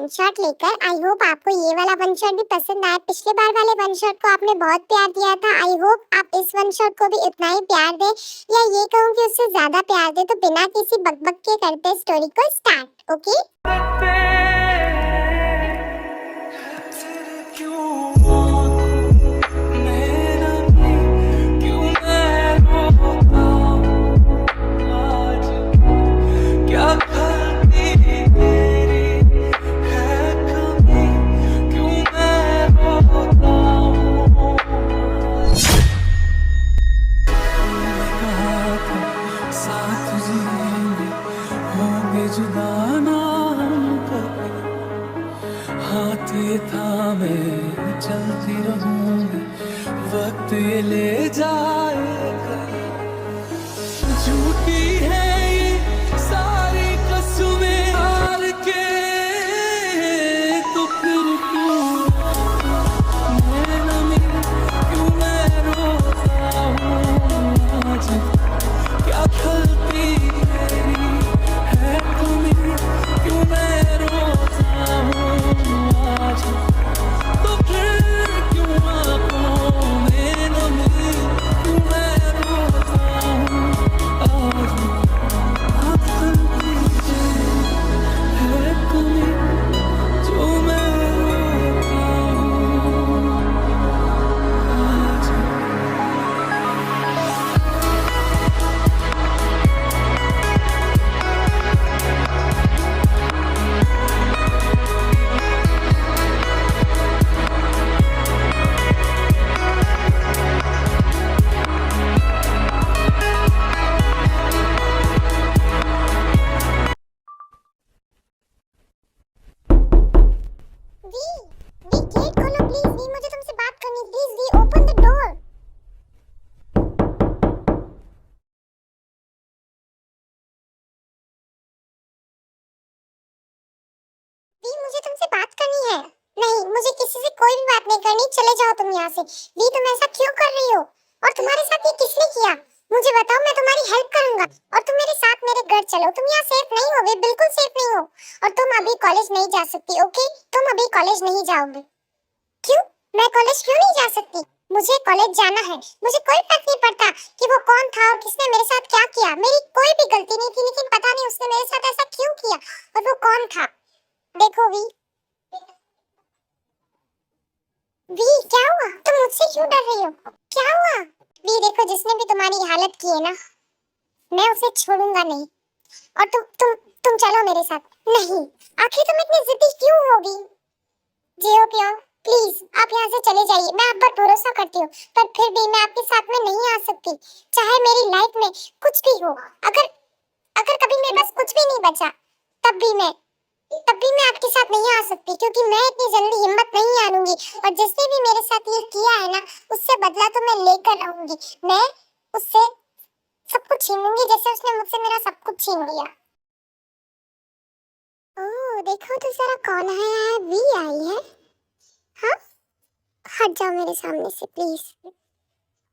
One shot लेकर। I hope आपको ये वाला वन शॉट भी पसंद आया। पिछले बार वाले वन शॉट को आपने बहुत प्यार दिया था। आई होप आप इस वन शॉट को भी उतना ही प्यार दें, या ये कहूँ कि उससे ज्यादा प्यार दें। तो बिना किसी बकबक के करते स्टोरी को स्टार्ट। ओके हाथ ये थामे चलती रहूंगी, वक्त ये ले जाएगा। झूठी है ये सारी कसमें हार के, तो फिर क्यों मैं नमी, क्यों मैं रोता हूँ आज, क्या खलती मेरी है कमी, क्यों मैं रोता हूँ आज, तो फिर क्यों आँखों में नमी, क्यों मैं रोता हूँ आज, क्या खलती है कमी, जो मैं रोता हूँ आज। वी गेट खोलो प्लीज। वी मुझे तुमसे बात करनी। Please V open the door. V मुझे तुमसे बात करनी है। नहीं, मुझे किसी से कोई भी बात नहीं करनी। चले जाओ तुम यहाँ से। वी तुम ऐसा क्यों कर रही हो? और तुम्हारे साथ ये किसने किया? मुझे बताओ, मैं तुम्हारी हेल्प करूंगा। और तुम मेरे साथ मेरे घर चलो। तुम यहाँ सेफ नहीं हो, वी बिल्कुल सेफ नहीं हो। और तुम अभी कॉलेज नहीं जा सकती। ओके, तुम अभी कॉलेज नहीं जाओगे। क्यों? मैं कॉलेज क्यों नहीं जा सकती? मुझे कॉलेज जाना है। मुझे कोई फर्क नहीं पड़ता कि वो कौन था और किसने मेरे साथ क्या किया। मेरी कोई भी गलती नहीं थी, लेकिन पता नहीं उसने मेरे साथ ऐसा क्यों किया, और वो कौन था। देखो वी क्या हुआ? तुम मुझसे क्यों डर रही हो? क्या हुआ? वी देखो, जिसने भी तुम्हारी हालत की है ना, मैं उसे छोड़ूंगा नहीं। और तुम चलो मेरे साथ। नहीं, आखिर तुम इतनी जिद्दी क्यों होगी? जियो पियो, प्लीज आप यहाँ से चले जाइए। मैं आप पर भरोसा करती हूँ, पर फिर भी मैं आपके साथ में नहीं आ सकती। चाहे मेरी लाइफ में कुछ भी हो, अगर अगर कभी मेरे पास कुछ भी नहीं बचा, तब भी मैं आपके साथ नहीं आ सकती, क्योंकि मैं इतनी जल्दी हिम्मत नहीं हारूंगी। और जिसने भी मेरे साथ ये किया है ना, उससे बदला तो मैं लेकर रहूंगी। मैं उससे सब कुछ छीन लूंगी, जैसे उसने मुझसे मेरा सब कुछ छीन लिया। ओह देखो तो जरा, कौन है? वी आई है। हाँ, हट जाओ मेरे सामने से प्लीज।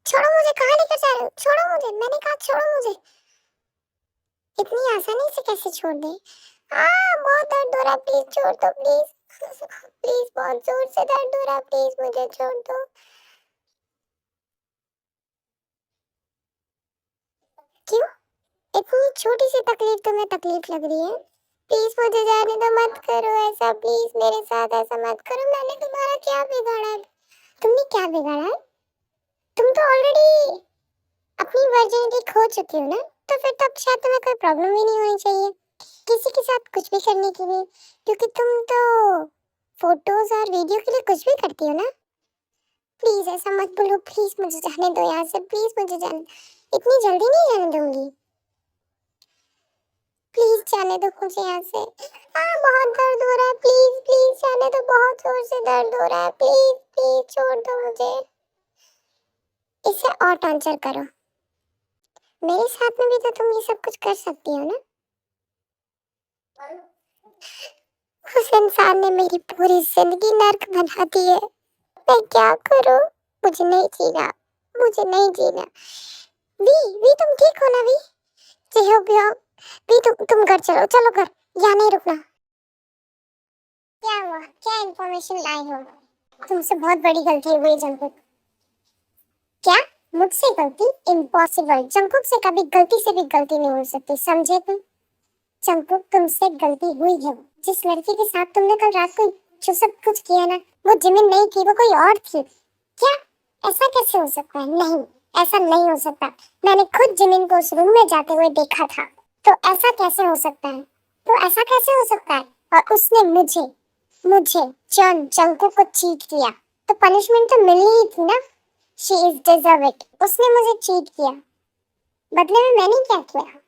छोड़ो मुझे। कहाँ लेकर जा रहे हो? छोड़ो मुझे, मैंने कहा छोड़ो मुझे। इतनी आसानी से कैसे छोड़ दे? बहुत दर्द हो रहा है, प्लीज छोड़ दो प्लीज। प्लीज, बहुत जोर से दर्द हो रहा है, प्लीज मुझे छोड़ दो। क्यों? इतनी छोटी सी तकलीफ तुम्हें तकलीफ लग रही है? प्लीज मुझे जाने दो, मत करो ऐसा। प्लीज मेरे साथ ऐसा मत करो। मैंने तुम्हारा क्या बिगाड़ा है? तुमने क्या बिगाड़ा है? तुम तो ऑलरेडी अपनी वर्जिनिटी खो चुकी हो ना, तो फिर तब शायद तुम्हें कोई प्रॉब्लम ही नहीं होनी चाहिए किसी के साथ कुछ भी करने के लिए, क्योंकि तुम तो फोटोज और वीडियो के लिए कुछ भी करती हो ना। प्लीज ऐसा मत बोलो। प्लीज मुझे जाने दो यहाँ से। प्लीज मुझे जाने, इतनी जल्दी नहीं जाने दूंगी। प्लीज जाने दो मुझे यहाँ से। बहुत दर्द हो रहा है, प्लीज प्लीज जाने दो। बहुत जोर से दर्द हो रहा है, प्लीज प्लीज छोड़ दो मुझे। इसे और टॉर्चर करो। मेरे साथ में भी तो तुम ये सब कुछ कर सकती हो ना। उस इंसान ने मेरी पूरी जिंदगी नर्क बना दी है। मैं क्या करूं? मुझे नहीं जीना, मुझे नहीं जीना। वी तुम ठीक हो ना? वी जियो भी हो। वी तुम घर चलो, चलो घर, यहाँ नहीं रुकना। क्या हुआ, क्या इन्फॉर्मेशन लाए हो? तुमसे बहुत बड़ी गलती हो गई जंकुक। क्या? मुझसे गलती? इम्पॉसिबल। जंकुक से कभी गलती से भी गलती नहीं हो सकती, समझे तुम? जंकुक, तुमसे गलती हुई है। जिस लड़की के साथ तुमने कल रात को जो सब कुछ किया ना, वो जिमिन नहीं थी, वो कोई और थी। क्या? ऐसा कैसे हो सकता है? नहीं, ऐसा नहीं हो सकता। मैंने खुद जिमिन को उस रूम में जाते हुए देखा था। तो ऐसा कैसे हो सकता है? तो ऐसा कैसे हो सकता है? और उसने मुझे मुझे जॉन जंकुक को चीट किया, तो पनिशमेंट तो मिलनी ही थी ना। She is deserve it. उसने मुझे चीट किया, बदले में मैंने क्या किया?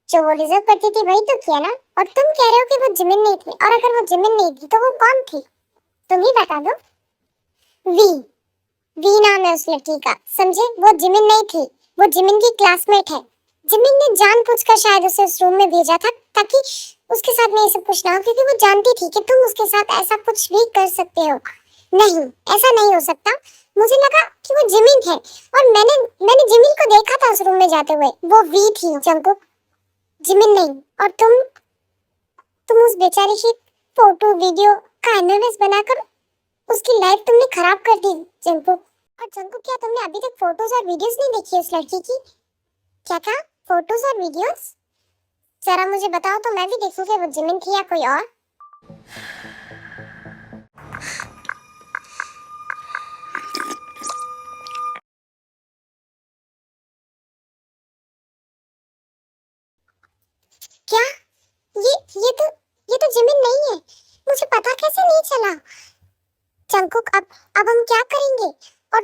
जो वो डिजर्व करती थी वही तो किया ना। और तुम कह रहे हो कि वो जिमिन नहीं थी, और अगर वो जिमिन नहीं थी तो वो कौन थी? तुम ही बता दो। वी वी नाम है उस लड़की का, समझे? वो जिमिन नहीं थी, वो जिमिन की क्लासमेट है। जिमिन ने जानबूझकर शायद उसे उस रूम में भेजा था ताकि उसके साथ में ये सब कुछ ना हो, क्योंकि वो जानती थी कि तुम उसके साथ ऐसा कुछ भी कर सकते हो। नहीं, ऐसा नहीं हो सकता। मुझे लगा कि वो जिमिन है, और मैंने जिमिन को देखा था उस रूम में जाते हुए। वो वी थी जंकुक, जिमिन नहीं। और तुम उस बेचारी की फोटो वीडियो का एनालिसिस बनाकर उसकी लाइफ तुमने खराब कर दी जंकुक। और जंकुक, क्या तुमने अभी तक फोटोज और वीडियोस नहीं देखी उस लड़की की? क्या कहा? फोटोज और वीडियोस? जरा मुझे बताओ तो मैं भी देखूं कि वो जिमिन थी या कोई और। क्या? ये तो जिमिन नहीं है। मुझे पता कैसे नहीं चला? जंकुक, अब हम क्या करेंगे? और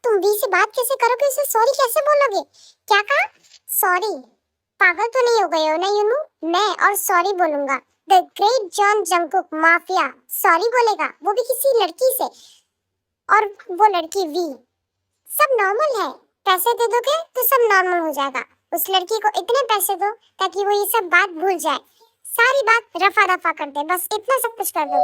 तुम वी से बात कैसे करोगे? उसे सॉरी कैसे बोलोगे? क्या कहा? सॉरी? पागल तो नहीं हो गए हो ना यूनू? मैं और सॉरी बोलूंगा? The great John Jungkook mafia sorry बोलेगा, वो भी किसी लड़की से? और वो लड़की वी? सब नॉर्मल है। पैसे दे दोगे तो सब नॉर्मल हो जाएगा। उस लड़की को इतने पैसे दो ताकि वो ये सब बात भूल जाए, सारी बात रफा दफा कर दे, बस इतना सब कुछ कर दो।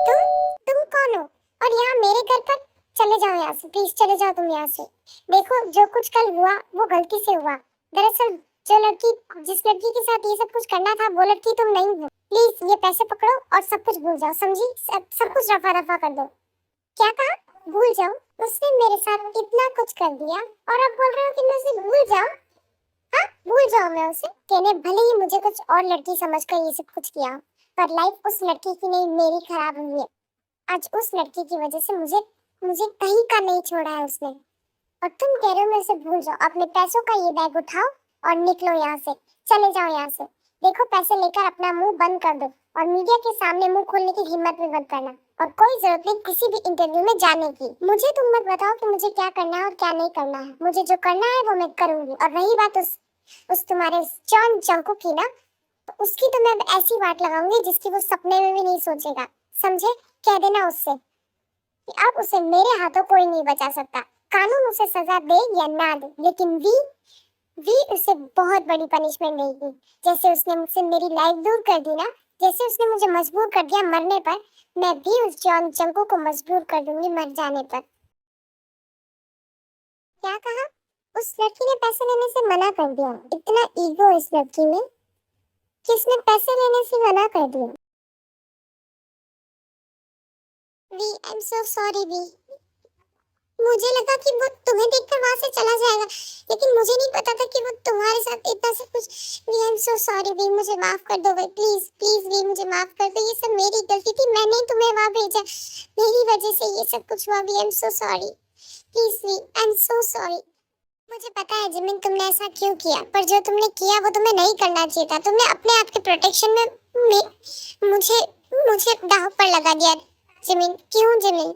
तुम तुम कौन हो? और यहाँ मेरे घर पर? चले जाओ यहाँ से, प्लीज चले जाओ तुम यहाँ से। देखो, जो कुछ कल हुआ वो गलती से हुआ। दरअसल जिस लड़की के साथ ये सब कुछ करना था, वो लड़की तुम नहीं हो। प्लीज ये पैसे पकड़ो और सब कुछ भूल जाओ, समझी? सब कुछ रफा दफा कर दो। क्या कहा? भूल जाओ? उसने मेरे साथ इतना कुछ कर दिया और अब बोल रहे हो कि मैं उसे भूल जाऊं? हाँ, भूल जाओ मैं उसे। कहने भले ही मुझे कुछ और लड़की समझकर ये सब कुछ किया, पर लाइफ उस लड़की की नहीं, मेरी खराब हुई है। आज उस लड़की की वजह से मुझे मुझे कहीं का नहीं छोड़ा है उसने। और तुम कह रहे हो मैं उसे भूल जाओ? अपने पैसों का ये बैग उठाओ और निकलो यहाँ से, चले जाओ यहाँ से। देखो, पैसे लेकर अपना मुंह बंद कर दो और मीडिया के सामने मुंह खोलने की हिम्मत भी मत करना, और कोई जरूरत नहीं किसी भी इंटरव्यू में जाने की। मुझे तुम मत बताओ कि मुझे क्या करना है और क्या नहीं करना है। मुझे जो करना है वो मैं करूंगी। और रही बात उस तुम्हारे जॉन जंकुक की ना, तो उसकी तो मैं ऐसी बात लगाऊंगी जिसकी वो सपने में भी नहीं सोचेगा, समझे? कह देना उससे कि अब उसे मेरे हाथों कोई नहीं बचा सकता। कानून उसे सजा दे या ना दे, लेकिन वी उसे बहुत बड़ी पनिशमेंट देगी। जैसे उसने मुझसे मेरी लाइफ दूर कर दी ना, जैसे उसने मुझे मजबूर कर दिया मरने पर, मैं भी उस जॉन जंको को मजबूर कर दूंगी मर जाने पर। क्या कहा? उस लड़की ने पैसे लेने से मना कर दिया? इतना ईगो इस लड़की में कि उसने पैसे लेने से मना कर दिया। V, I am so sorry V. मुझे लगा कि वो तुम्हें देखकर वहां से चला जाएगा, लेकिन मुझे नहीं पता था कि वो तुम्हारे साथ इतना सब कुछ। V, I am so sorry V, मुझे माफ कर दो वी, प्लीज प्लीज वी, मुझे माफ कर दो। ये सब मेरी गलती थी, मैंने तुम्हें वहां भेजा, मेरी वजह से ये सब कुछ हुआ। V, I am so sorry, please V, I am so sorry. मुझे पता है जिमिन, तुमने ऐसा क्यों किया, पर जो तुमने किया वो तुम्हें नहीं करना चाहिए था। तुमने अपने आप के प्रोटेक्शन में मुझे मुझे दांव पर लगा दिया जिमिन। क्यों जिमिन?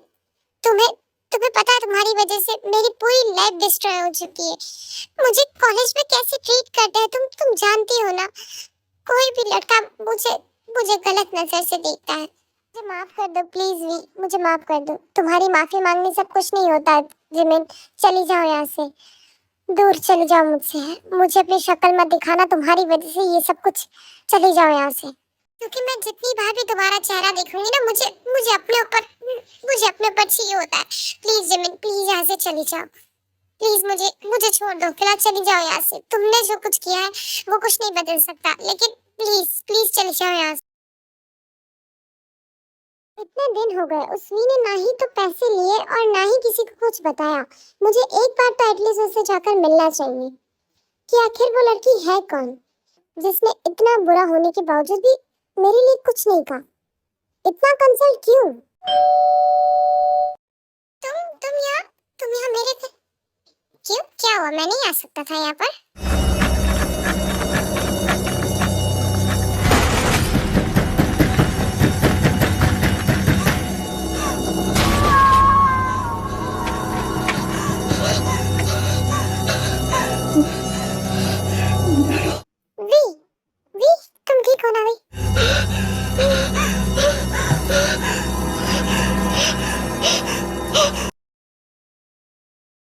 तुम्हें तुम्हें पता है तुम्हारी वजह से मेरी पूरी लाइफ डिस्ट्रॉय हो चुकी है। मुझे कॉलेज में कैसे ट्रीट करते हैं तुम जानती हो ना। कोई भी लड़का मुझे मुझे गलत नजर से देखता है। मुझे माफ कर दो प्लीज वी, मुझे माफ कर दो। तुम्हारी माफी मांगने से कुछ नहीं होता जिमिन। चली जाओ यहाँ से, दूर चले जाओ मुझसे। मुझे अपनी शक्ल मत दिखाना, तुम्हारी वजह से ये सब कुछ। चले जाओ यहाँ से, क्योंकि मैं जितनी बार भी तुम्हारा चेहरा देखूंगी ना, मुझे मुझे अपने ऊपर चाहिए होता है। प्लीज जिमिन, प्लीज यहाँ से चली जाओ। प्लीज मुझे मुझे छोड़ दो, फिलहाल चली जाओ यहाँ से। तुमने जो कुछ किया है वो कुछ नहीं बदल सकता, लेकिन प्लीज प्लीज चले जाओ यहाँ से। इतने दिन हो गए, उस वी ने ना ही तो पैसे लिए और ना ही किसी को कुछ बताया। मुझे एक बार तो एटलीस्ट उससे जाकर मिलना चाहिए कि आखिर वो लड़की है कौन, जिसने इतना बुरा होने के बावजूद भी मेरे लिए कुछ नहीं कहा। इतना कंसर्न क्यों? तुम यहाँ मेरे घर क्यों? क्या हुआ? मैं नहीं आ सकता था यहाँ पर? वी वी तुम ठीक हो ना वी?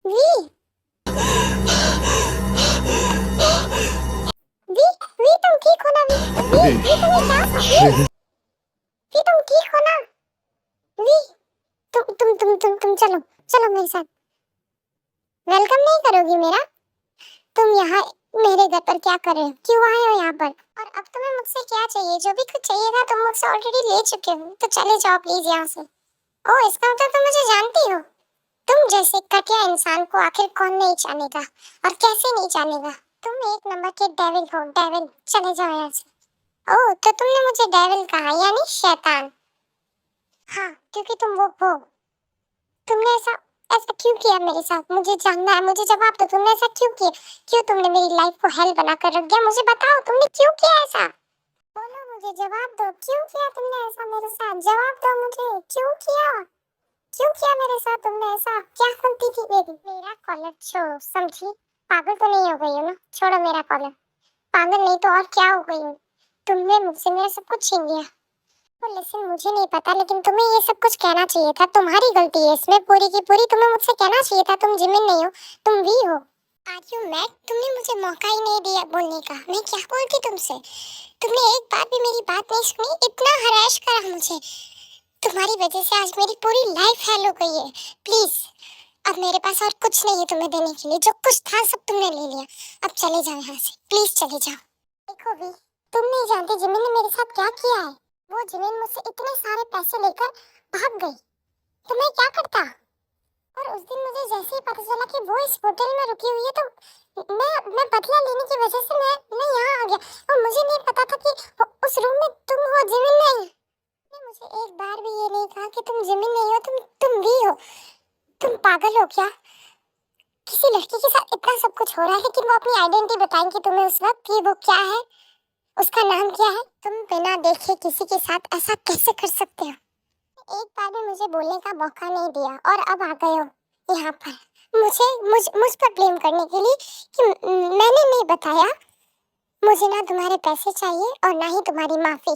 वी वी वी तुम ठीक हो ना वी? वी तुम्हें क्या हुआ? वी तुम ठीक हो ना? वी तुम चलो चलो मेरे साथ। वेलकम नहीं करोगी मेरा? तुम यहाँ मेरे घर पर क्या कर रहे हो? क्यों आए हो यहाँ पर? और अब तुम्हें मुझसे क्या चाहिए? जो भी कुछ चाहिए था तुम मुझसे ऑलरेडी ले चुके हो, तो चले जाओ प्लीज यहाँ से। ओह, इसका मतलब तुम मुझे जानती हो? तुम जैसे घटिया इंसान को आखिर कौन नहीं जानेगा और कैसे नहीं जानेगा? तुम एक नंबर के डेविल हो, डेविल। चले जाओ यहाँ से। ओह, तो तुमने मुझे डेविल कहा, यानी शैतान? हाँ, क्योंकि तुम वो हो। तुमने ऐसा ऐसा क्यों किया मेरे साथ? मुझे जानना है, मुझे जवाब दो। तुमने ऐसा क्यों किया? क्यों तुमने मेरी लाइफ को हेल बनाकर रख दिया? मुझे बताओ, तुमने क्यों किया ऐसा? बोलो, मुझे जवाब दो। क्यों किया तुमने ऐसा मेरे साथ? जवाब दो मुझे, क्यों किया? क्यों किया मेरे साथ तुमने ऐसा? क्या गलती थी मेरी? मेरा कॉलर छोड़ो, समझी? पागल तो नहीं हो गई हो ना? छोड़ो मेरा कॉलर। पागल नहीं तो और क्या हो गई हूँ? तुमने मुझसे मेरा सब कुछ छीन लिया। लेकिन मुझे नहीं पता, लेकिन तुम्हें ये सब कुछ कहना चाहिए था। तुम्हारी गलती है इसमें पूरी की पूरी। तुम्हें मुझसे कहना चाहिए था तुम जिमिन नहीं हो, तुम वी हो। Are you mad? तुमने मुझे मौका ही नहीं दिया बोलने का। मैं क्या बोलती तुमसे? तुमने एक बार भी मेरी बात नहीं सुनी। इतना हराश करा मुझे। तुम्हारी वजह से आज मेरी पूरी लाइफ हेल हो गई है। प्लीज, अब मेरे पास और कुछ नहीं है तुम्हें देने के लिए। जो कुछ था सब तुमने ले लिया। अब चले जाओ यहाँ से, प्लीज चले जाओ। देखो वी, तुम नहीं जानती जिमिन ने मेरे साथ क्या किया है। वो जिमिन मुझसे इतने सारे पैसे लेकर भाग गई, तो मैं क्या करता? और उस दिन मुझे जैसे ही पता चला कि वो इस होटल में रुकी हुई है, तो मैं बदला लेने की वजह से मैं यहाँ आ गया। और मुझे नहीं पता था कि उस रूम में तुम हो, जिमिन नहीं। तुमने मुझे एक बार भी ये नहीं कहा कि तुम जिमिन नहीं हो, तुम भी हो। तुम पागल हो क्या? किसी लड़की के साथ इतना सब कुछ हो रहा है, लेकिन वो अपनी आइडेंटिटी बताएंगी तुम्हें उस वक्त कि वो क्या है, उसका नाम क्या है। तुम बिना देखे किसी के साथ ऐसा कैसे कर सकते हो? एक बार भी मुझे बोलने का मौका नहीं दिया और अब आ गए हो यहाँ पर मुझ पर ब्लेम करने के लिए कि मैंने नहीं बताया। मुझे ना तुम्हारे पैसे चाहिए और ना ही तुम्हारी माफी।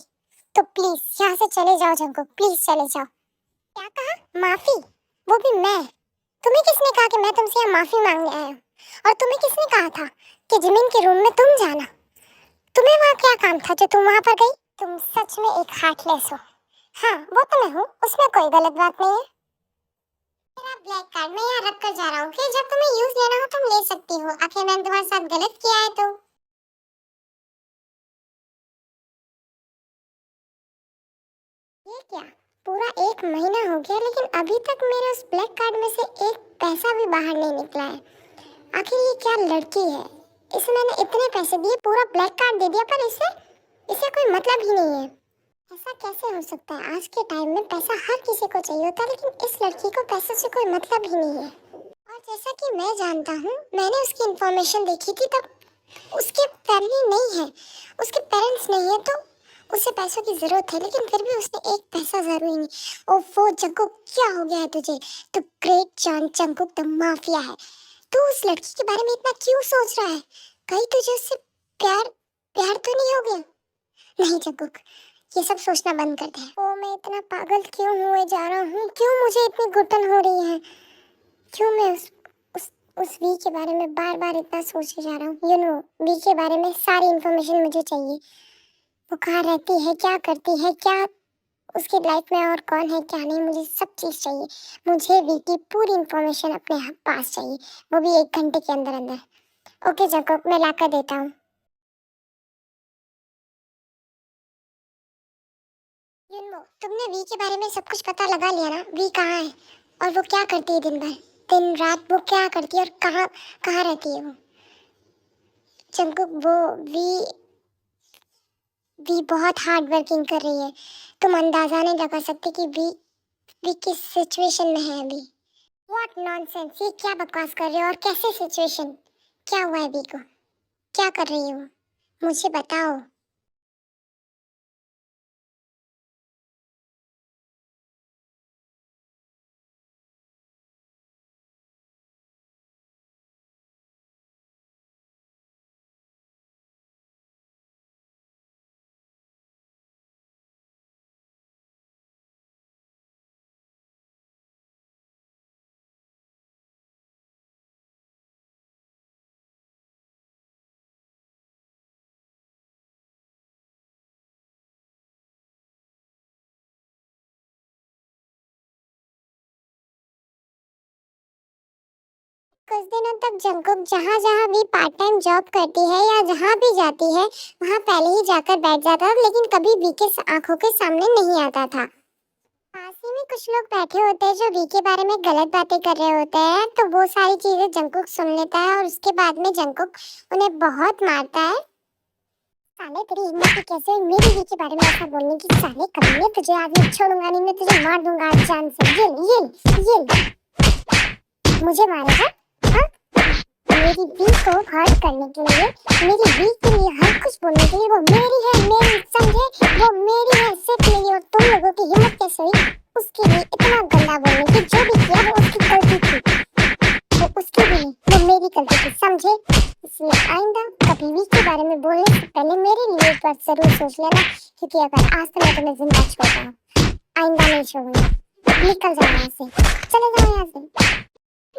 तो प्लीज यहाँ से चले जाओ जंगू, प्लीज चले जाओ। क्या कहा? माफी? वो भी मैं? तुम्हें किसने कहा कि मैं तुमसे यहाँ माफी मांगने आया हूँ? और तुम्हें किसने कहा था कि जिमिन के रूम में तुम जाना? तुम्हें वहाँ क्या काम था जो तुम वहाँ पर गई? तुम सच में एक हार्टलेस हो। हाँ, वो तो मैं हूँ, उसमें कोई गलत बात नहीं है। मेरा ब्लैक कार्ड मैं यहाँ रख कर जा रहा हूँ कि जब तुम्हें यूज लेना हो तुम ले सकती हो। आखिर मैंने तुम्हारे साथ गलत किया है तो। ये क्या? पूरा 1 महीना हो गया लेकिन अभी तक मेरे उस ब्लैक कार्ड में से एक पैसा भी बाहर नहीं निकला है। आखिर ये क्या लड़की है? इसे मैंने इतने पैसे दिए, पूरा ब्लैक कार्ड दे दिया, पर इसे कोई मतलब ही नहीं है। ऐसा कैसे हो सकता है? आज के टाइम में पैसा हर किसी को चाहिए होता है, लेकिन इस लड़की को पैसे से कोई मतलब ही नहीं है। और जैसा कि मैं जानता हूँ, मैंने उसकी इंफॉर्मेशन देखी थी, तब उसके फैमिली नहीं है, उसके पेरेंट्स नहीं है, तो उसे पैसों की जरूरत है, लेकिन फिर भी उसने एक पैसा जरूरी नहीं। ओफो जंकुक, क्या हो गया है तुझे? तू great John Jungkook the mafia है। तू उस लड़की के बारे में इतना क्यों सोच रहा है? कहीं तुझे उससे प्यार प्यार तो नहीं हो गया? नहीं जंकुक, ये सब सोचना बंद कर दे। ओ, मैं इतना पागल क्यों हुए जा रहा हूँ? क्यों मुझे इतनी घुटन हो रही है? क्यों मैं उस वी के बारे में बार बार इतना सोचे जा रहा हूँ? वी के बारे में सारी इन्फॉर्मेशन मुझे चाहिए। वो कहाँ रहती है, क्या करती है, क्या उसकी लाइफ में और कौन है क्या नहीं, मुझे सब चीज़ चाहिए। मुझे वी की पूरी इन्फॉर्मेशन अपने पास चाहिए, वो भी 1 घंटे के अंदर अंदर। ओके जैकब, मैं ला कर देता हूँ। जिन्नो, तुमने वी के बारे में सब कुछ पता लगा लिया ना? वी कहाँ है और वो क्या करती है दिन भर, दिन रात वो क्या करती है और कहाँ कहाँ रहती है वो? जंकुक, वो वी वी बहुत हार्ड वर्किंग कर रही है। तुम अंदाजा नहीं लगा सकते कि वी किस सिचुएशन में है अभी। व्हाट नॉनसेंस, ये क्या बकवास कर रहे हो? और कैसे सिचुएशन? क्या हुआ है वी को? क्या कर रही हो? मुझे बताओ। कुछ दिनों तक जंकुक जहाँ जहाँ भी पार्ट टाइम जॉब करती है या जहाँ भी जाती है वहाँ पहले ही जाकर बैठ जाता था, लेकिन कभी वी के आंखों के सामने नहीं आता था। पास ही में कुछ लोग बैठे होते हैं जो वी के बारे में गलत बातें कर रहे होते हैं, तो वो सारी चीजें जंकुक सुन लेता है और उसके बाद में जंकुक उन्हें बहुत मारता है। साले, तेरी हिम्मत ही कैसे हुई मेरी वी के बारे में ऐसा बोलने की? साले कमीने, तुझे आज मैं छोड़ूंगा नहीं, मैं तुझे मार दूंगा आज जान से। ये मुझे मारेगा? हाँ? मेरी वी को हर्ट करने के लिए, मेरी वी के लिए हर कुछ बोलने के लिए, वो मेरी है, मेरी, समझे? वो मेरी है, सिर्फ मेरी। और तुम लोगों की हिम्मत कैसे हुई उसके लिए इतना गंदा बोलने की? जो भी किया वो उसकी गलती थी, वो उसकी भी नहीं, वो मेरी गलती थी, समझे? इसलिए आइंदा कभी वी के बारे में बोलने से पहले मेरे लिए एक बार जरूर सोच लेना, क्योंकि अगर आज तो मैं तुम्हें जिंदा छोड़ा हूँ, आइंदा नहीं छोड़ूंगा। निकल जाओ यहाँ से, चले जाओ यहाँ से।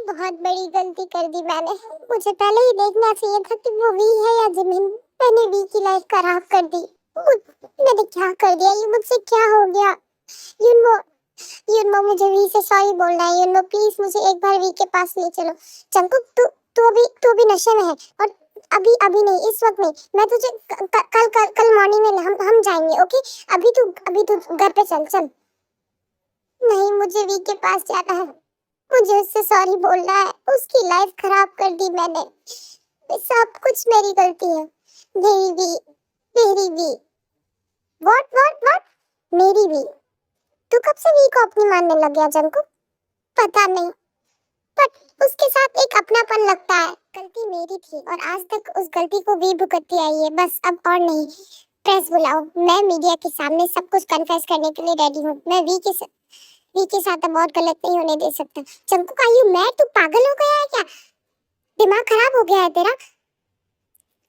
बहुत बड़ी गलती कर दी मैंने। मुझे पहले ही देखना चाहिए था कि वो वी है या जिमिन। मैंने वी की लाइफ खराब कर दी। मैंने क्या कर दिया? ये मुझसे क्या हो गया? यूनो, यूनो, मुझे वी से सॉरी बोलना है। यूनो प्लीज मुझे एक बार वी के पास ले चलो। जंकुक, तू अभी नशे में है और अभी नहीं, इस वक्त नहीं। मैं तुझे कल मॉर्निंग में हम जाएंगे, ओके? अभी तू घर पे चल। नहीं, मुझे वी के पास जाना है। मुझे उससे सॉरी बोलना है। उसकी लाइफ खराब कर दी मैंने। सब कुछ मेरी गलती है। मेरी भी। व्हाट? मेरी भी। तू कब से वी को अपनी मानने लग गया जंकु? पता नहीं, बट उसके साथ एक अपनापन लगता है। गलती मेरी थी और आज तक उस गलती को वी भुगतती आई है, बस अब और नहीं। प्रेस बुलाओ, मैं मीडिया के सामने सब कुछ कन्फेस करने के लिए रेडी हूँ। मैं वी के साथ अब और गलत नहीं होने दे सकता। चंकू, का यू मैड? तू पागल हो गया है क्या? दिमाग खराब हो गया है तेरा?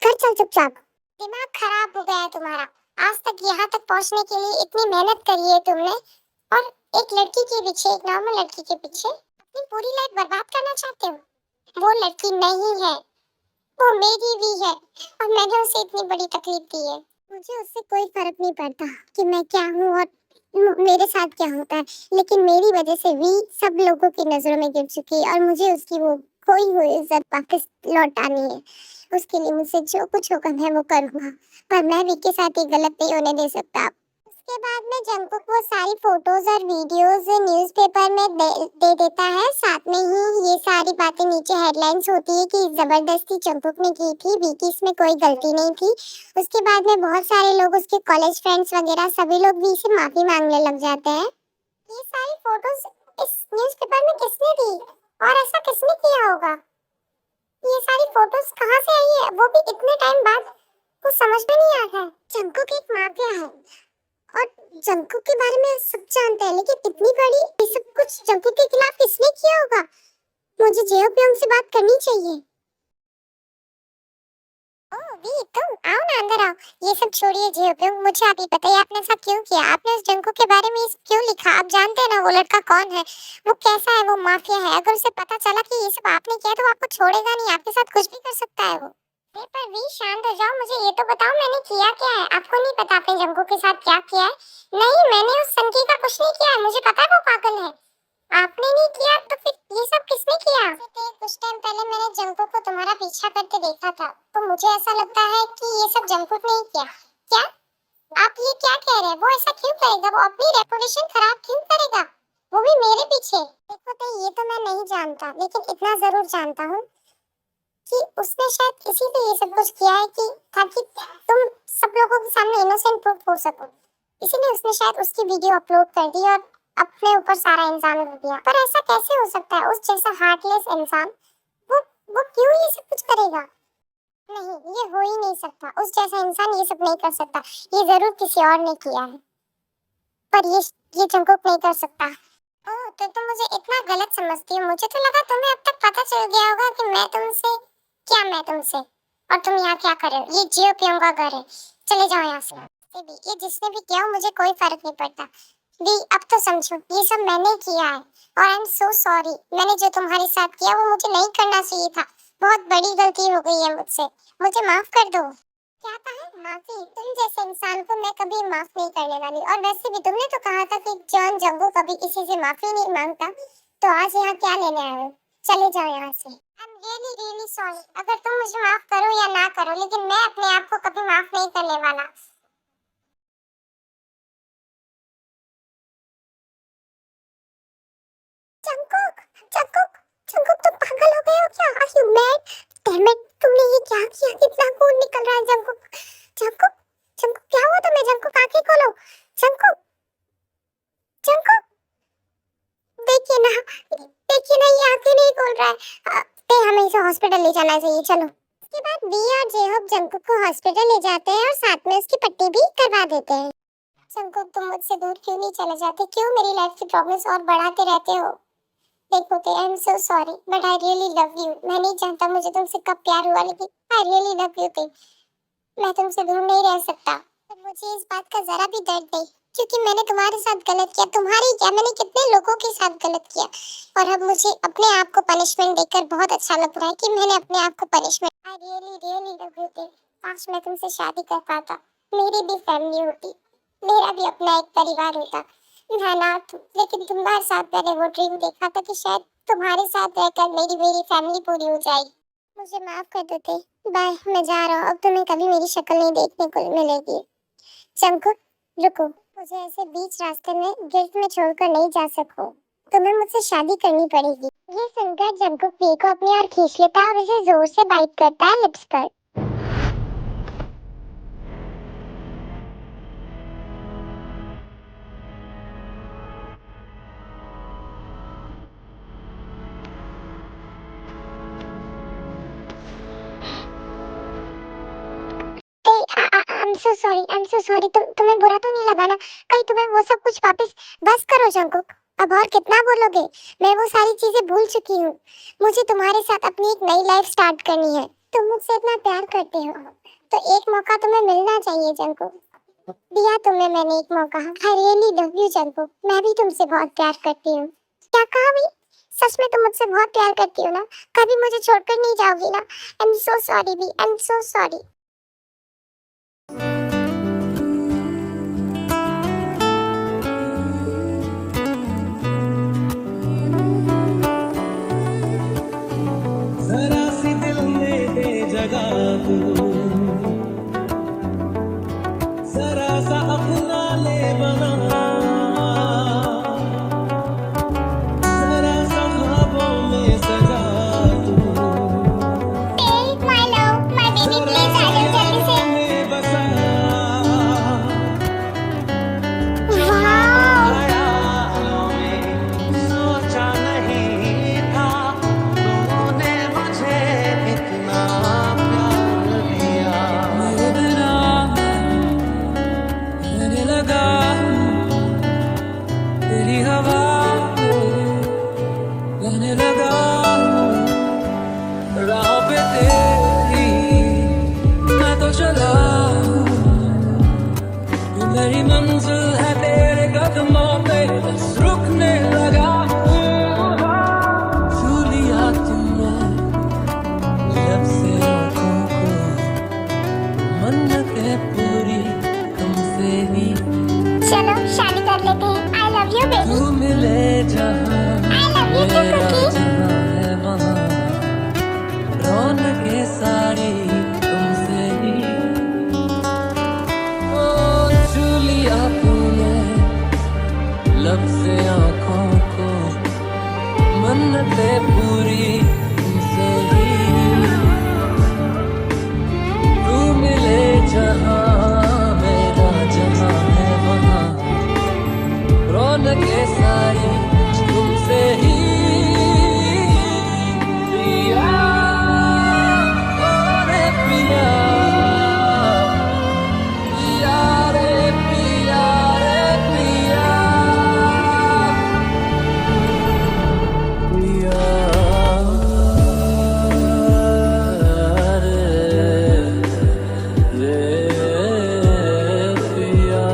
घर चल चुपचाप। दिमाग खराब हो गया है तुम्हारा। आज तक यहाँ तक पहुँचने के लिए इतनी मेहनत करी है तुमने, और एक लड़की के पीछे, एक नॉर्मल लड़की के पीछे अपनी पूरी लाइफ बर्बाद करना चाहते हो। वो लड़की नहीं है, वो मेरी भी है, और मैंने उसे इतनी बड़ी तकलीफ दी है। मुझे उससे कोई फर्क नहीं पड़ता कि मैं क्या हूँ और मेरे साथ क्या होता है, लेकिन मेरी वजह से वी सब लोगों की नजरों में गिर चुकी है और मुझे उसकी वो खोई हुई इज्जत वापस लौटानी है। उसके लिए मुझसे जो कुछ होगा मैं वो करूँगा, पर मैं वी के साथ ही गलत नहीं होने दे सकता। उसके बाद में जंकुक वो सारी फोटोज और वीडियोस न्यूज़पेपर में दे देता है। साथ में ही ये सारी बातें नीचे हेडलाइंस होती है कि जबरदस्ती जंकुक ने की थी, वी की इसमें कोई गलती नहीं थी। उसके बाद में बहुत सारे लोग, उसके कॉलेज फ्रेंड्स वगैरह सभी लोग वी से माफी मांगने लग जाते हैं। ये सारी फोटोज इस न्यूज़पेपर में किसने दी और ऐसा किसने किया होगा? ये सारी फोटोज कहाँ से आई है, वो भी इतने टाइम बाद? कुछ समझ में नहीं आता है। जंकुक एक माफिया है और जंकुक के बारे में सब जानते हैं, लेकिन इतनी बड़ी ये सब कुछ जंकुक के खिलाफ किसने किया होगा? मुझे जेहोप्योंग से बात करनी चाहिए। ओह वी, तुम आओ ना, अंदर आओ। ये सब छोड़िए जेहोप्योंग, मुझे आप ही बताइए आपने ऐसा क्यों किया? आपने उस जंकुक के बारे में क्यों लिखा? आप जानते हैं ना वो लड़का कौन है, वो कैसा है, वो माफिया है। अगर उसे पता चला कि ये सब आपने किया तो वो आपको छोड़ेगा नहीं, आपके साथ कुछ भी कर सकता है वो। पर वी शांत हो जाओ, मुझे ये तो बताओ मैंने किया क्या है? आपको नहीं पता आपने जंकुक के साथ क्या किया है? नहीं, मैंने उस संकी का कुछ नहीं किया है, मुझे पता है वो पागल है। आपने नहीं किया तो फिर ये सब किसने किया? कुछ टाइम पहले मैंने जंकुक को तुम्हारा पीछा करते देखा था, तो मुझे ऐसा लगता है कि ये सब जंकुक ने ही किया। क्या आप ये क्या कह रहे हैं? वो ऐसा क्यों करेगा? वो अपनी रेपुटेशन खराब क्यों करेगा, वो भी मेरे पीछे? देखो तो ये तो मैं नहीं जानता, लेकिन इतना जरूर जानता हूँ कि उसने शायद इसीलिए ये सब कुछ किया है कि ताकि तुम सब लोगों के सामने इनोसेंट प्रूफ हो सको। इसीलिए उसने शायद उसकी वीडियो अपलोड कर दी और अपने ऊपर सारा इंसान रख दिया। पर ऐसा कैसे हो सकता है? उस जैसा हार्टलेस इंसान वो क्यों ये सब कुछ करेगा? नहीं, ये हो ही नहीं सकता। उस जैसा इंसान ये सब नहीं कर सकता। ये जरूर किसी और ने किया है, पर ये जंगकुक नहीं कर सकता। ओह, तो तुम मुझे इतना गलत समझती हो। मुझे तो लगा तुम्हें अब तक पता चल गया होगा कि मैं तुमसे और तुम यहाँ क्या कर रहे हो। ये जियो पियोंगा घर है, चले जाओ यहाँ से। ये जिसने भी किया हो मुझे कोई फर्क नहीं पड़ता। दी, अब तो समझो ये सब मैंने किया है और आई एम सो सॉरी। मैंने जो तुम्हारे साथ किया वो मुझे नहीं करना चाहिए था। बहुत बड़ी गलती हो गई है मुझसे, मुझे माफ कर दो। क्या कहा? माफी? तुम जैसे इंसान को मैं कभी माफ नहीं करने वाली। और वैसे भी तुमने तो कहा था कि जॉन जंगकुक कभी किसी से माफी नहीं मांगता, तो आज यहाँ क्या लेने आए हो? चले जाओ यहाँ से। I am really sorry. अगर तुम मुझे माफ करो या ना करो, लेकिन मैं अपने आप को कभी माफ नहीं करने वाला। जंगकुक, जंगकुक, जंगकुक, तुम पागल हो गए हो क्या? Are you mad? Damn it, तुमने ये क्या किया? कितना खून निकल रहा है। जंगकुक, जंगकुक, जंगकुक, क्या हुआ तुम्हें? जंगकुक, आंखें खोलो। जंगकुक, जंगकुक, देखिए ना, ये आंखें नहीं खोल रहा है। हमें इसे हॉस्पिटल ले जाना चाहिए, चलो। उसके बाद वी और जेहोब जंगकुक को हॉस्पिटल ले जाते हैं और साथ में उसकी पट्टी भी करवा देते हैं। जंगकुक, तुम मुझसे दूर क्यों नहीं चले जाते? क्यों मेरी लाइफ की प्रॉब्लम्स और बढ़ाते रहते हो? देखो ते, आई am so sorry but I really love you. मैं नहीं जानता मुझे तुमसे कब प्यार हुआ, लेकिन आई रियली लव यू ते। मैं तुमसे दूर नहीं रह सकता। पर मुझे इस बात का जरा भी दर्द नहीं, क्योंकि मैंने तुम्हारे साथ गलत किया। तुम्हारे क्या, मैंने कितने लोगों के साथ गलत किया। और अब मुझे अपने आप को पनिशमेंट देकर बहुत अच्छा लग रहा है कि मैंने अपने आप को punishment. I really love you ते। काश मैं तुमसे शादी कर पाता, मेरी भी फैमिली होती, मेरा भी अपना एक परिवार होता। लेकिन तुम्हारे साथ मैंने वो ड्रीम देखा था कि शायद तुम्हारे साथ रहकर मेरी फैमिली पूरी हो जाएगी। मुझे माफ कर देते। बाय, मैं जा रहा हूँ। अब तुम्हें कभी मेरी शक्ल नहीं देखने को मिलेगी। जंगकुक, रुको, मुझे ऐसे बीच रास्ते में गिल्ट में छोड़कर नहीं जा सको। तुम्हें मुझसे शादी करनी पड़ेगी। ये सुनकर जंगकुक वी को अपनी ओर खींच लेता है और उसे जोर से बाइट करता है लिप्स पर। I'm so sorry। तुम्हें बुरा तो नहीं लगा ना? कहीं तुम्हें वो सब कुछ वापस। बस करो जंगकुक, अब और कितना बोलोगे? मैं वो सारी चीजें भूल चुकी हूँ। मुझे तुम्हारे साथ अपनी एक नई लाइफ स्टार्ट करनी है। तुम मुझसे इतना प्यार करते हो तो एक मौका तुम्हें मिलना चाहिए जंगकुक। दिया तुम्हें मैंने एक मौका। I really love you Jungkook. मैं भी तुमसे बहुत प्यार करती हूँ। क्या कहा भी? सच में तुम मुझसे बहुत प्यार करती हो ना? कभी मुझे छोड़कर नहीं जाओगी ना? आई एम सो सॉरी भी, आई एम सो सॉरी। जरा सी दिल में दे जगह तू, जरा सा अपना ले बना, जरा सा ख्वाबों में सजा तू। My love, my baby, please आ जाओ जल्दी से। में बसा वाह, ख्यालों में सोचा नहीं था तूने मुझे इतना प्यार दिया। मेरे बिना रहने लगा तेरी हवा रहने लगा, राह पे तेरी मैं तो चला, ये मेरी मंजिल है तेरे कदमों पे बस रुकने लगा। छू लिया तुमने लब से आँखों को, मन्नतें पूरी तुमसे ही। चलो शादी कर लेते हैं। I love you baby. तू मिले जहाँ आई लव यू मेरा जंगकुक। जहाँ है वहाँ रौनकें सारी तुमसे ही। ओ छू लिया तुमने लब से आंखों को मन्नतें पूरी तुमसे ही तू मिले जहां मेरा जहां है वहां रौनकें सारी तुमसे ही पिया ओ रे पिया पिया रे पिया रे पिया पिया रे पिया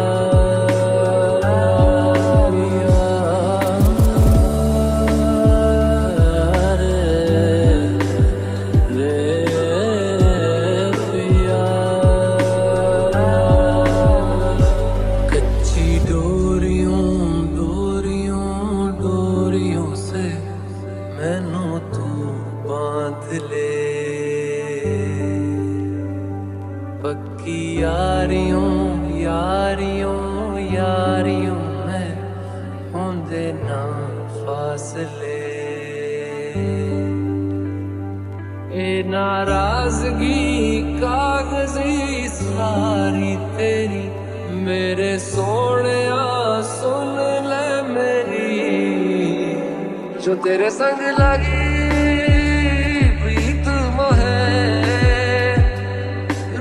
कच्ची डोरियों डोरियों डोरियों से मैनू तू बांध ले पक्की यारियों यारियों यारियों में होंदे ना फासले ए नाराजगी कागजी सारी तेरी मेरे सोनिया सुन ले मेरी जो तेरे संग लगी प्रीत मोहे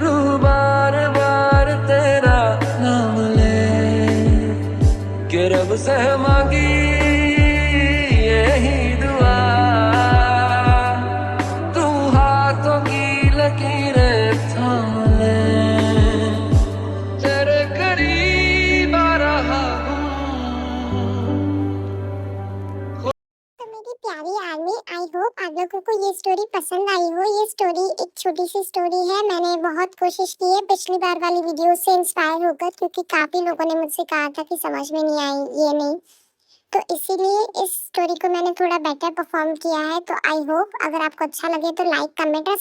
रूह बार बार तेरा नाम ले के रब से मांगी यही दुआ तू हाथों की लकीरें थाम ले तेरे करीब आ रहा हूँ तो मेरी प्यारी आर्मी, आई होप आप लोगों को ये स्टोरी पसंद आई हो। ये स्टोरी एक छोटी सी स्टोरी है, मैंने बहुत कोशिश की है पिछली बार वाली वीडियो से इंस्पायर होकर, क्योंकि काफी लोगों ने मुझसे कहा था कि समझ में नहीं आई ये नहीं, तो इसीलिए इस स्टोरी को मैंने थोड़ा बेटर परफॉर्म किया है। तो आई होप अगर आपको अच्छा लगे तो लाइक कमेंट और